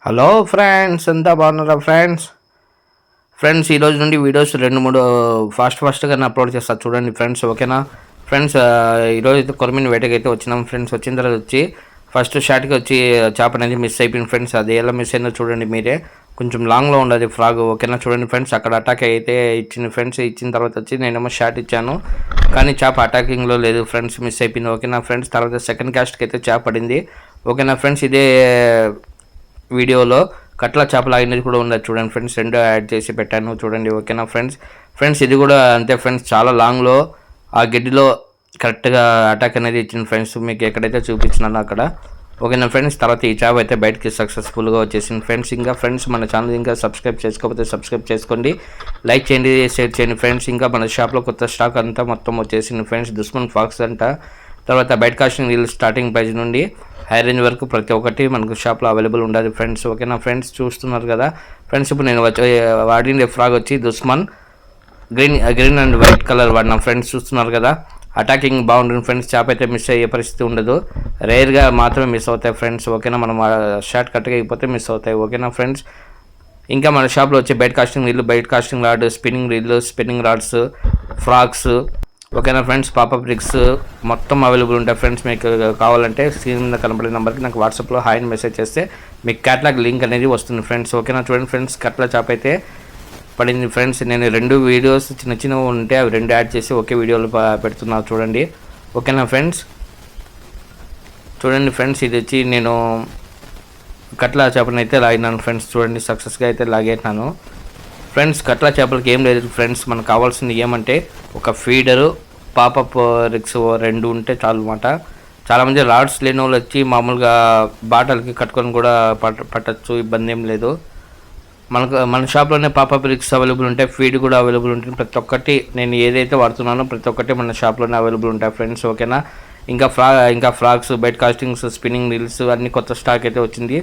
Hello friends, ఎంత బాగున్నారా friends ఈరోజు నుండి వీడియోస్ 2-3 ఫాస్ట్గా అప్లోడ్ చేస్తారు చూడండి ఫ్రెండ్స్. ఓకేనా ఫ్రెండ్స్, ఈరోజు అయితే కొరమీన వేటకి అయితే వచ్చినాం ఫ్రెండ్స్. వచ్చిన తర్వాత వచ్చి ఫస్ట్ షాట్కి వచ్చి చేప అనేది మిస్ అయిపోయింది ఫ్రెండ్స్. అది ఎలా మిస్ అయిందో చూడండి మీరే. కొంచెం లాంగ్లో ఉండదు ఫ్రాగ్. ఓకేనా చూడండి ఫ్రెండ్స్, అక్కడ అటాక్ అయితే ఇచ్చింది ఫ్రెండ్స్. ఇచ్చిన తర్వాత వచ్చి నేనేమో షాట్ ఇచ్చాను, కానీ చేప అటాకింగ్లో లేదు ఫ్రెండ్స్, మిస్ అయిపోయింది. ఓకేనా ఫ్రెండ్స్, తర్వాత సెకండ్ కాస్ట్కి అయితే చేప పడింది. ఓకేనా ఫ్రెండ్స్, ఇదే వీడియోలో కట్ల చేపలు అయినది కూడా ఉంది చూడండి ఫ్రెండ్స్. రెండు యాడ్ చేసి పెట్టాను చూడండి. ఓకేనా ఫ్రెండ్స్ ఇది కూడా అంతే ఫ్రెండ్స్, చాలా లాంగ్లో ఆ గడ్డిలో కరెక్ట్గా అటాక్ అనేది ఇచ్చింది ఫ్రెండ్స్. మీకు ఎక్కడైతే చూపించినానో అక్కడ. ఓకేనా ఫ్రెండ్స్, తర్వాత ఈ చేప అయితే బయటకి సక్సెస్ఫుల్గా వచ్చేసింది ఫ్రెండ్స్. ఇంకా ఫ్రెండ్స్, మన ఛానల్ ఇంకా సబ్స్క్రైబ్ చేసుకోకపోతే సబ్స్క్రైబ్ చేసుకోండి, లైక్ చేయండి, షేర్ చేయండి ఫ్రెండ్స్. ఇంకా మన షాప్లో కొత్త స్టాక్ అంతా మొత్తం వచ్చేసింది ఫ్రెండ్స్. దుస్మన్ ఫాక్స్ అంట, తర్వాత బయట కాస్టింగ్ వీళ్ళు స్టార్టింగ్ ప్రైజ్ నుండి హై రేంజ్ వరకు ప్రతి ఒక్కటి మనకు షాప్లో అవైలబుల్ ఉండాలి ఫ్రెండ్స్. ఓకేనా ఫ్రెండ్స్, చూస్తున్నారు కదా ఫ్రెండ్స్. ఇప్పుడు నేను వాడిన ఫ్రాగ్ వచ్చి దుస్మన్ గ్రీన్ అండ్ వైట్ కలర్ వాడిన ఫ్రెండ్స్. చూస్తున్నారు కదా, అటాకింగ్ బాగుంటుంది ఫ్రెండ్స్. చేప అయితే మిస్ అయ్యే పరిస్థితి ఉండదు, రేర్గా మాత్రమే మిస్ అవుతాయి ఫ్రెండ్స్. ఓకేనా, మనం షార్ట్ కట్గా అయిపోతే మిస్ అవుతాయి. ఓకేనా ఫ్రెండ్స్, ఇంకా మన షాప్లో వచ్చే బయట casting rod, spinning reel, spinning rods, frogs. ఓకేనా ఫ్రెండ్స్, పాపప్ రిగ్స్ మొత్తం అవైలబుల్ ఉంటాయి ఫ్రెండ్స్. మీకు కావాలంటే స్క్రీన్ మీద కనబడే నెంబర్కి నాకు వాట్సాప్లో హాయ్ అని మెసేజ్ చేస్తే మీకు క్యాటలాగ్ లింక్ అనేది వస్తుంది ఫ్రెండ్స్. ఓకేనా చూడండి ఫ్రెండ్స్, కట్ల చేప అయితే పడింది ఫ్రెండ్స్. నేను 2 వీడియోస్ చిన్నవి ఉంటే అవి 2 యాడ్ చేసి ఒకే వీడియోలో పెడుతున్నాను చూడండి. ఓకేనా ఫ్రెండ్స్, చూడండి ఫ్రెండ్స్, ఇది వచ్చి నేను కట్ల చేపలను అయితే లాగినాను ఫ్రెండ్స్. చూడండి, సక్సెస్గా అయితే లాగేసినాను ఫ్రెండ్స్. కట్ల చేపలకి ఏం లేదు ఫ్రెండ్స్, మనకు కావాల్సింది ఏమంటే ఒక ఫీడరు, పాపప్ రిగ్స్ 2 ఉంటే చాలు అన్నమాట. చాలామంది రాడ్స్ లేని వాళ్ళు వచ్చి మామూలుగా బాటలకి కట్టుకొని కూడా పట్టచ్చు, ఇబ్బంది ఏం లేదు. మన షాప్లోనే పాపప్ రిగ్స్ అవైలబుల్ ఉంటాయి, ఫీడ్ కూడా అవైలబుల్ ఉంటుంది. ప్రతి ఒక్కటి నేను ఏదైతే వాడుతున్నానో ప్రతి ఒక్కటి మన షాప్లోనే అవైలబుల్ ఉంటాయి ఫ్రెండ్స్. ఓకేనా, ఇంకా frogs, bait castings, spinning reels అన్ని కొత్త స్టాక్ అయితే వచ్చింది.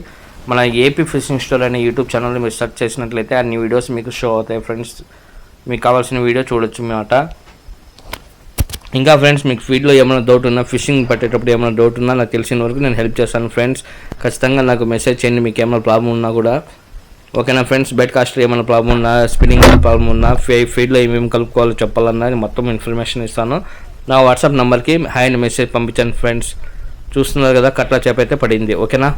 మన ఏపీ ఫిషింగ్ స్టోర్ అనే యూట్యూబ్ ఛానల్లో మీరు సెర్చ్ చేసినట్లయితే అన్ని వీడియోస్ మీకు షో అవుతాయి ఫ్రెండ్స్. మీకు కావాల్సిన వీడియో చూడొచ్చు అన్నమాట. ఇంకా ఫ్రెండ్స్, మీకు ఫీడ్లో ఏమైనా డౌట్ ఉన్నా, ఫిషింగ్ పట్టేటప్పుడు ఏమైనా డౌట్ ఉన్నా నాకు తెలిసిన వరకు నేను హెల్ప్ చేస్తాను ఫ్రెండ్స్. ఖచ్చితంగా నాకు మెసేజ్ చేయండి మీకు ఏమైనా ప్రాబ్లం ఉన్నా కూడా. ఓకేనా ఫ్రెండ్స్, బెడ్ కాస్ట్లో ఏమైనా ప్రాబ్లం ఉన్నా, స్పిన్నింగ్ ప్రాబ్లం ఉన్నా, ఫీడ్లో ఏమేమి కలుపుకోవాలో చెప్పాలన్నా మొత్తం ఇన్ఫర్మేషన్ ఇస్తాను. నా వాట్సాప్ నెంబర్కి హాయ్ అని మెసేజ్ పంపించాను ఫ్రెండ్స్. చూస్తున్నారు కదా, కట్ల చేప అయితే పడింది. ఓకేనా.